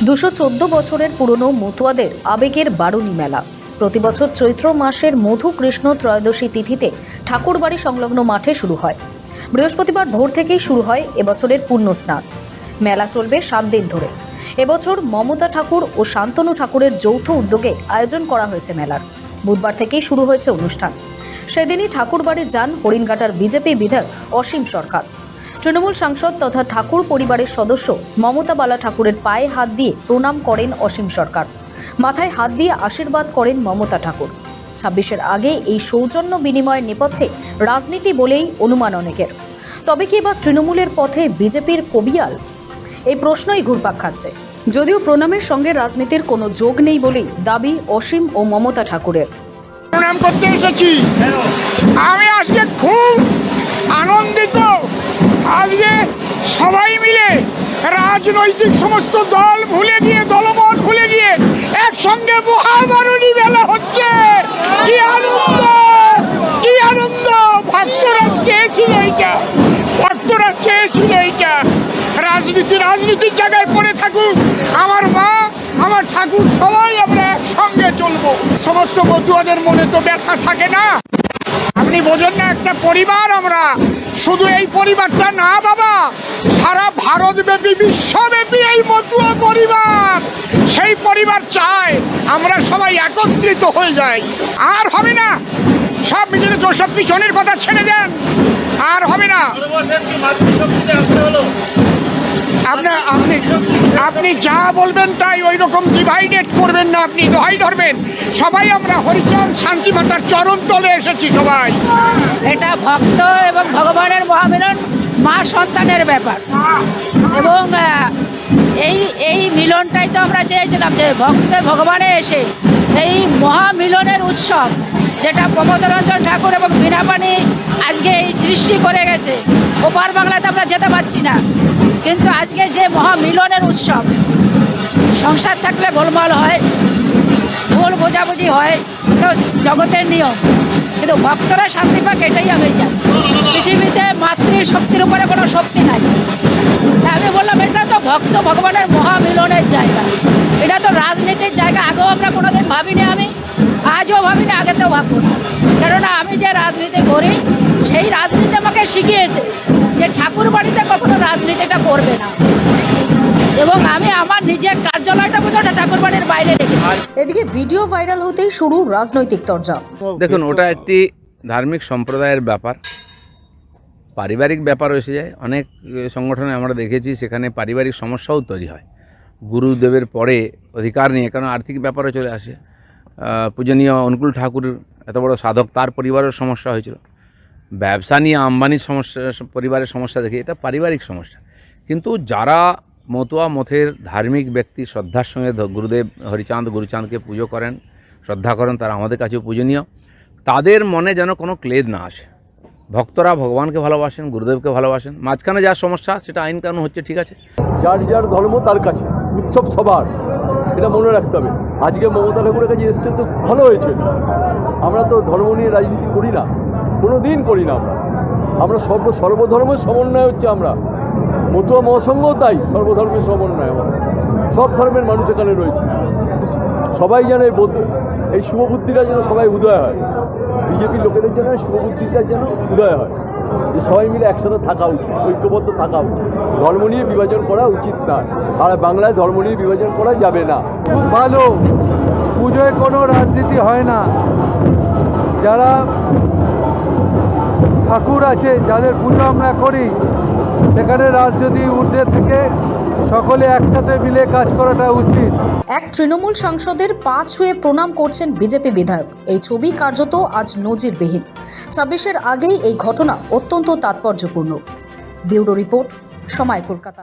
214 বছরের পুরনো মতুয়াদের আবেগের বারুণী মেলা প্রতি বছর চৈত্র মাসের মধু কৃষ্ণ ত্রয়োদশী তিথিতে ঠাকুরবাড়ি সংলগ্ন মাঠে শুরু হয়। বৃহস্পতিবার ভোর থেকেই শুরু হয় এবছরের পূর্ণ স্নান। মেলা চলবে 7 দিন ধরে। এবছর মমতা ঠাকুর ও শান্তনু ঠাকুরের যৌথ উদ্যোগে আয়োজন করা হয়েছে মেলার। বুধবার থেকেই শুরু হয়েছে অনুষ্ঠান। সেদিনই ঠাকুরবাড়ি যান হরিণঘাটার বিজেপি বিধায়ক অসীম সরকার। তৃণমূল সাংসদ তথা ঠাকুর পরিবারের সদস্য মমতা বালা ঠাকুরের পায়ে হাত দিয়ে প্রণাম করেন অসীম সরকার। মাথায় হাত দিয়ে আশীর্বাদ করেন মমতা ঠাকুর। 26-এর আগে এই সৌজন্য বিনিময়ের নেপথ্যে রাজনীতি বলেই অনুমান অনেকের। তবে কি এবার তৃণমূলের পথে বিজেপির কবিয়াল? এই প্রশ্নই ঘুরপাক খাচ্ছে। যদিও প্রণামের সঙ্গে রাজনীতির কোনো যোগ নেই বলেই দাবি অসীম ও মমতা ঠাকুরের। প্রণাম করতে এসেছি। আমি আজকে খুব আনন্দিত। আজকে সবাই মিলে রাজনৈতিক সমস্ত দল ভুলে গিয়ে, দলমত ভুলে গিয়ে একসঙ্গে মহাবারুণী মেলা হচ্ছে। কি আনন্দ, কি আনন্দ! ভক্তরা চেয়েছিল এইটা, ভক্তরা চেয়েছিল এইটা। রাজনীতির জায়গায় পড়ে থাকুক, আমার মা, আমার ঠাকুর, সবাই আমরা একসঙ্গে চলবো। সমস্ত মতুয়াদের মনে তো ব্যথা থাকে না, আপনি বোঝেন না? একটা পরিবার আমরা, শুধু এই পরিবারটা না বাবা, সারা ভারতব্যাপী, বিশ্বব্যাপী এই মতুয়া পরিবার, সেই পরিবার চায় আমরা সবাই একত্রিত হয়ে যাই। আর হবে না সব নিজের সব পিছনের কথা ছেড়ে দেন, আর হবে না। আপনি যা বলবেন তাই ওই রকম ডিভাইডেড করবেন না, আপনি দোহাই ধরবেন। সবাই আমরা হরিচাঁদ শান্তি মাতার চরণ তলে এসেছি সবাই। এটা ভক্ত এবং ভগবানের মহামিলন, মা সন্তানের ব্যাপার। এবং এই মিলনটাই তো আমরা চেয়েছিলাম, যে ভক্ত ভগবানে এসে এই মহামিলনের উৎসব, যেটা প্রমোদরঞ্জন ঠাকুর এবং বীণাপাণি আজকে এই সৃষ্টি করে গেছে। ওপার বাংলাতে আমরা যেতে পারছি না, কিন্তু আজকে যে মহামিলনের উৎসব, সংসার থাকলে গোলমাল হয়, ভুল বোঝাবুঝি হয়, তো জগতের নিয়ম, কিন্তু ভক্তরা শান্তি পাক, এটাই আমি চাই। পৃথিবীতে মাতৃশক্তির উপরে কোনো শক্তি নাই। আমি বললাম এটা তো ভক্ত ভগবানের মহামিলনের জায়গা, এটা তো রাজনীতির জায়গা। আগেও আমরা কোনোদিন ভাবিনি, আমি আজও ভাবিনি, আগে তো ভাববো না। কেননা আমি যে রাজনীতি করি, সেই রাজনীতি আমাকে শিখিয়েছে যে ঠাকুর বাড়িতে কখনো রাজনীতিটা করবে না, এবং আমি আমার নিজের কার্যালয়টা পর্যন্ত ঠাকুর বাড়ির বাইরে রেখেছি। এদিকে ভিডিও ভাইরাল হতেই শুরু রাজনৈতিক তরজা। দেখুন, ওটা একটি ধার্মিক সম্প্রদায়ের ব্যাপার, পারিবারিক ব্যাপার এসে যায়। অনেক সংগঠনে আমরা দেখেছি সেখানে পারিবারিক সমস্যাও তৈরি হয় গুরুদেবের পরে অধিকার নিয়ে, কারণ আর্থিক ব্যাপারে চলে আসে। পূজনীয় অনুকূল ঠাকুর এত বড় সাধক, তার পরিবারের সমস্যা হয়েছিল। ব্যবসা নিয়ে আম্বানির সমস্যা, পরিবারের সমস্যা দেখে, এটা পারিবারিক সমস্যা। কিন্তু যারা মতুয়া মথের ধার্মিক ব্যক্তি, শ্রদ্ধার সঙ্গে গুরুদেব হরিচাঁদ গুরুচাঁদকে পুজো করেন, শ্রদ্ধা করেন, তারা আমাদের কাছেও পূজনীয়। তাদের মনে যেন কোনো ক্লেদ না আসে। ভক্তরা ভগবানকে ভালোবাসেন, গুরুদেবকে ভালোবাসেন। মাঝখানে যা সমস্যা, সেটা আইন কানুন হচ্ছে, ঠিক আছে। যার যার ধর্ম তার কাছে, উৎসব সবার, এটা মনে রাখতে হবে। আজকে মমতা ঠাকুরের কাছে এসছেন তো ভালো হয়েছে। আমরা তো ধর্ম নিয়ে রাজনীতি করি না, কোনো দিন করি না। আমরা সর্বধর্মের সমন্বয় হচ্ছে আমরা। মতুয়া মহাসংঘ তাই, সর্বধর্মের সমন্বয়। আমার সব ধর্মের মানুষ এখানে রয়েছে। সবাই যেন এই শুভবুদ্ধিটা যেন সবাই উদয় হয়, বিজেপির লোকেদের যেন শুভবুদ্ধিটা যেন উদয় হয়, যে সবাই মিলে একসাথে থাকা উচিত, ঐক্যবদ্ধ থাকা উচিত। ধর্ম নিয়ে বিভাজন করা উচিত না, আর বাংলায় ধর্ম নিয়ে বিভাজন করা যাবে না। খুব ভালো, পুজোয় কোনো রাজনীতি হয় না। যারা ঠাকুর আছে, যাদের পুজো আমরা করি, সেখানে রাজনীতি ঊর্ধ্বে থেকে সকলে একসাথে মিলে কাজ করাটা উচিত। এক তৃণমূল সাংসদের পা ছুঁয়ে প্রণাম করছেন বিজেপি বিধায়ক। এই ছবি কার্যত আজ নজিরবিহীন। 26-এর আগেই এই ঘটনা অত্যন্ত তাৎপর্যপূর্ণ। ব্যুরো রিপোর্ট, সময়, কলকাতা।